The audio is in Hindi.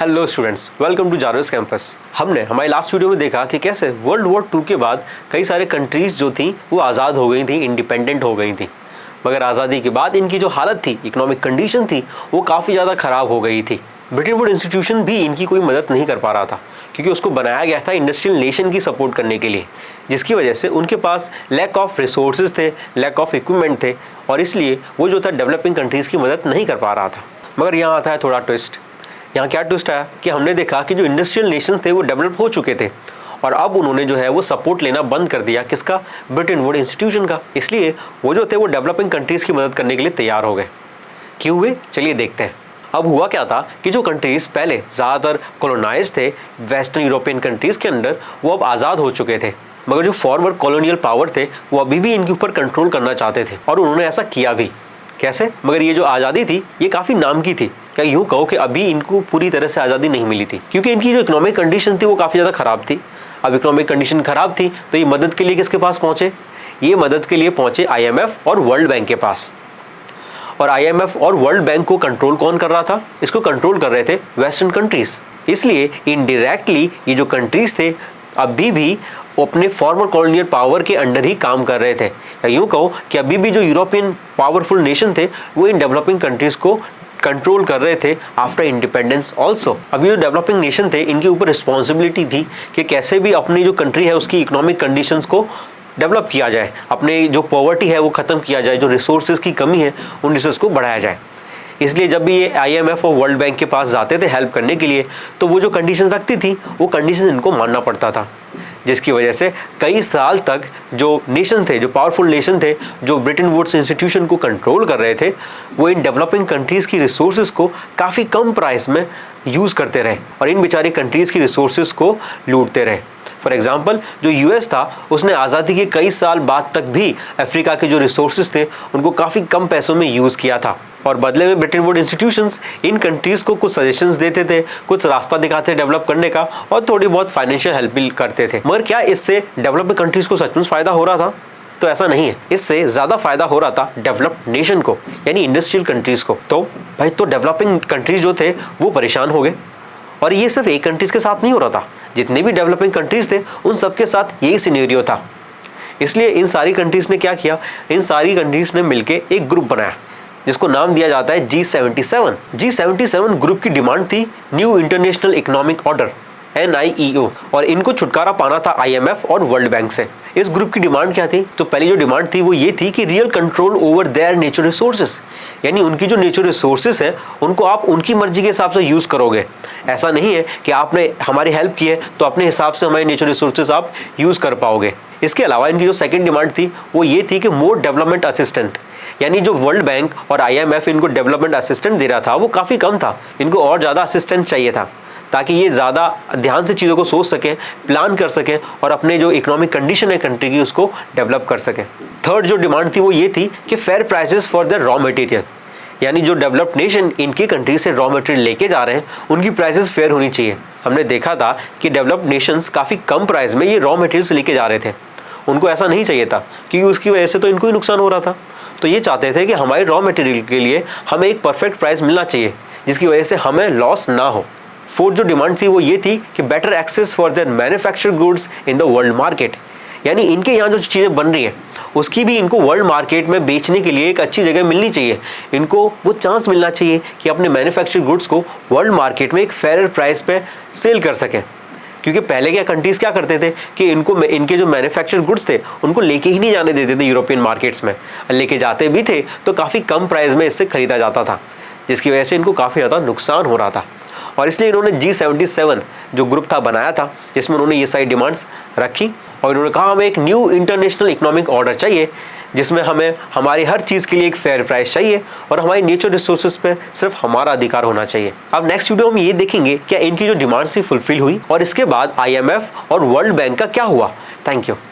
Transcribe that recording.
Hello students, welcome to Jarvis campus. हमने हमारी लास्ट वीडियो में देखा कि कैसे वर्ल्ड वॉर 2 के बाद कई सारे कंट्रीज़ जो थी वो आज़ाद हो गई थी, इंडिपेंडेंट हो गई थी। मगर आज़ादी के बाद इनकी जो हालत थी, इकोनॉमिक कंडीशन थी, वो काफ़ी ज़्यादा ख़राब हो गई थी। ब्रिटेन वुड इंस्टीट्यूशन भी इनकी कोई मदद नहीं कर पा रहा था, क्योंकि उसको बनाया गया था इंडस्ट्रियल नेशन की सपोर्ट करने के लिए, जिसकी वजह से उनके पास लैक ऑफ रिसोर्सेज थे, लैक ऑफ इक्विपमेंट थे, और इसलिए वो जो था डेवलपिंग कंट्रीज़ की मदद नहीं कर पा रहा था। मगर यहाँ आता है थोड़ा ट्विस्ट। यहाँ क्या ट्विस्ट आया कि हमने देखा कि जो इंडस्ट्रियल नेशन थे वो डेवलप हो चुके थे, और अब उन्होंने जो है वो सपोर्ट लेना बंद कर दिया। किसका? ब्रिटेन वुड इंस्टीट्यूशन का। इसलिए वो जो थे वो डेवलपिंग कंट्रीज़ की मदद करने के लिए तैयार हो गए। क्यों हुए? चलिए देखते हैं। अब हुआ क्या था कि जो कंट्रीज़ पहले ज़्यादातर कॉलोनाइज थे वेस्टर्न यूरोपियन कंट्रीज़ के अंडर, वो अब आज़ाद हो चुके थे। मगर जो फॉर्मर कॉलोनियल पावर थे वो अभी भी इनके ऊपर कंट्रोल करना चाहते थे, और उन्होंने ऐसा किया भी। कैसे? मगर ये जो आज़ादी थी ये काफ़ी नाम की थी। क्या यूँ कहो कि अभी इनको पूरी तरह से आज़ादी नहीं मिली थी, क्योंकि इनकी जो इकोनॉमिक कंडीशन थी वो काफ़ी ज़्यादा ख़राब थी। अब इकोनॉमिक कंडीशन ख़राब थी तो ये मदद के लिए किसके पास पहुँचे? ये मदद के लिए पहुँचे IMF और वर्ल्ड बैंक के पास। और IMF और वर्ल्ड बैंक को कंट्रोल कौन कर रहा था? इसको कंट्रोल कर रहे थे वेस्टर्न कंट्रीज़। इसलिए इनडायरेक्टली ये जो कंट्रीज़ थे अभी भी अपने फॉर्मर कॉलोनियल पावर के अंडर ही काम कर रहे थे। या यूँ कहो कि अभी भी जो यूरोपियन पावरफुल नेशन थे वो इन डेवलपिंग कंट्रीज़ को कंट्रोल कर रहे थे आफ्टर इंडिपेंडेंस ऑल्सो। अभी जो डेवलपिंग नेशन थे इनके ऊपर रिस्पॉन्सिबिलिटी थी कि कैसे भी अपनी जो कंट्री है उसकी इकोनॉमिक कंडीशंस को डेवलप किया जाए, अपने जो पॉवर्टी है वो ख़त्म किया जाए, जो रिसोर्सेज की कमी है उन रिसोर्स को बढ़ाया जाए। इसलिए जब भी ये IMF और वर्ल्ड बैंक के पास जाते थे हेल्प करने के लिए, तो वो जो कंडीशन रखती थी वो कंडीशन इनको मानना पड़ता था, जिसकी वजह से कई साल तक जो नेशन थे, जो पावरफुल नेशन थे, जो ब्रिटेन वुड्स इंस्टीट्यूशन को कंट्रोल कर रहे थे, वो इन डेवलपिंग कंट्रीज़ की रिसोर्सेज को काफ़ी कम प्राइस में यूज़ करते रहे और इन बेचारी कंट्रीज़ की रिसोर्सेज को लूटते रहे। फॉर एग्जाम्पल, जो US था उसने आज़ादी के कई साल बाद तक भी अफ्रीका के जो रिसोर्सेज थे उनको काफ़ी कम पैसों में यूज़ किया था, और बदले में Britain would institutions in countries को कुछ सजेशंस देते थे, कुछ रास्ता दिखाते थे डेवलप करने का, और थोड़ी बहुत फाइनेंशियल हेल्प भी करते थे। मगर क्या इससे डेवलपिंग कंट्रीज़ को सचमुच फ़ायदा हो रहा था? तो ऐसा नहीं है। इससे ज़्यादा फ़ायदा हो रहा था डेवलप्ड नेशन को, यानी इंडस्ट्रियल कंट्रीज़ को। तो भाई, तो डेवलपिंग कंट्रीज़ जो थे वो परेशान हो गए, और ये सिर्फ एक कंट्रीज़ के साथ नहीं हो रहा था। जितने भी डेवलपिंग कंट्रीज़ थे उन सब के साथ यही सिनेरियो था। इसलिए इन सारी कंट्रीज़ ने क्या किया? इन सारी कंट्रीज़ ने मिलकर एक ग्रुप बनाया जिसको नाम दिया जाता है G77। G77 ग्रुप की डिमांड थी new international economic order, NIEO, और इनको छुटकारा पाना था IMF और वर्ल्ड बैंक से। इस ग्रुप की डिमांड क्या थी? तो पहली जो डिमांड थी वो ये थी कि real control over their nature resources, यानी उनकी जो नेचर रिसोर्सेज है उनको आप उनकी मर्जी के हिसाब से यूज़ करोगे। ऐसा नहीं है कि आपने हमारी हेल्प की है तो अपने हिसाब से हमारे नेचर रिसोर्सेज आप यूज़ कर पाओगे। इसके अलावा इनकी जो सेकेंड डिमांड थी वो ये थी कि मोर डेवलपमेंट असिस्टेंट, यानी जो वर्ल्ड बैंक और IMF इनको डेवलपमेंट असिस्टेंट दे रहा था वो काफ़ी कम था, इनको और ज़्यादा असिस्टेंट चाहिए था, ताकि ये ज़्यादा ध्यान से चीज़ों को सोच सकें, प्लान कर सकें, और अपने जो इकोनॉमिक कंडीशन है कंट्री की उसको डेवलप कर सकें। थर्ड जो डिमांड थी वो ये थी कि fair prices for the raw material, यानी जो डेवलप्ड नेशन इनकी कंट्री से रॉ मटेरियल लेके जा रहे हैं उनकी प्राइसेस फेयर होनी चाहिए। हमने देखा था कि डेवलप्ड नेशंस काफ़ी कम प्राइस में ये रॉ मटेरियल्स लेके जा रहे थे, उनको ऐसा नहीं चाहिए था, क्योंकि उसकी वजह से तो इनको ही नुकसान हो रहा था। तो ये चाहते थे कि हमारे रॉ मटेरियल के लिए हमें एक परफेक्ट प्राइस मिलना चाहिए, जिसकी वजह से हमें लॉस ना हो। फोर्थ जो डिमांड थी वो ये थी कि better access for their manufactured goods in the world market, यानी इनके यहाँ जो चीज़ें बन रही हैं उसकी भी इनको वर्ल्ड मार्केट में बेचने के लिए एक अच्छी जगह मिलनी चाहिए। इनको वो चांस मिलना चाहिए कि अपने मैन्युफैक्चर्ड गुड्स को वर्ल्ड मार्केट में एक फेयर प्राइस पे सेल कर सकें। क्योंकि पहले क्या कंट्रीज़ क्या करते थे कि इनके जो मैन्युफैक्चर्ड गुड्स थे उनको लेके ही नहीं जाने देते थे यूरोपियन मार्केट्स में, लेके जाते भी थे तो काफ़ी कम प्राइस में इससे ख़रीदा जाता था, जिसकी वजह से इनको काफ़ी ज़्यादा नुकसान हो रहा था। और इसलिए इन्होंने G77 जो ग्रुप था बनाया था, जिसमें उन्होंने ये सारी डिमांड्स रखी, और इन्होंने कहा हमें एक न्यू इंटरनेशनल इकोनॉमिक ऑर्डर चाहिए, जिसमें हमें हमारी हर चीज़ के लिए एक फेयर प्राइस चाहिए, और हमारी नेचर रिसोर्सेज पे सिर्फ हमारा अधिकार होना चाहिए। अब नेक्स्ट वीडियो में ये देखेंगे क्या इनकी जो डिमांड्स थी फुलफिल हुई, और इसके बाद IMF और वर्ल्ड बैंक का क्या हुआ। Thank you.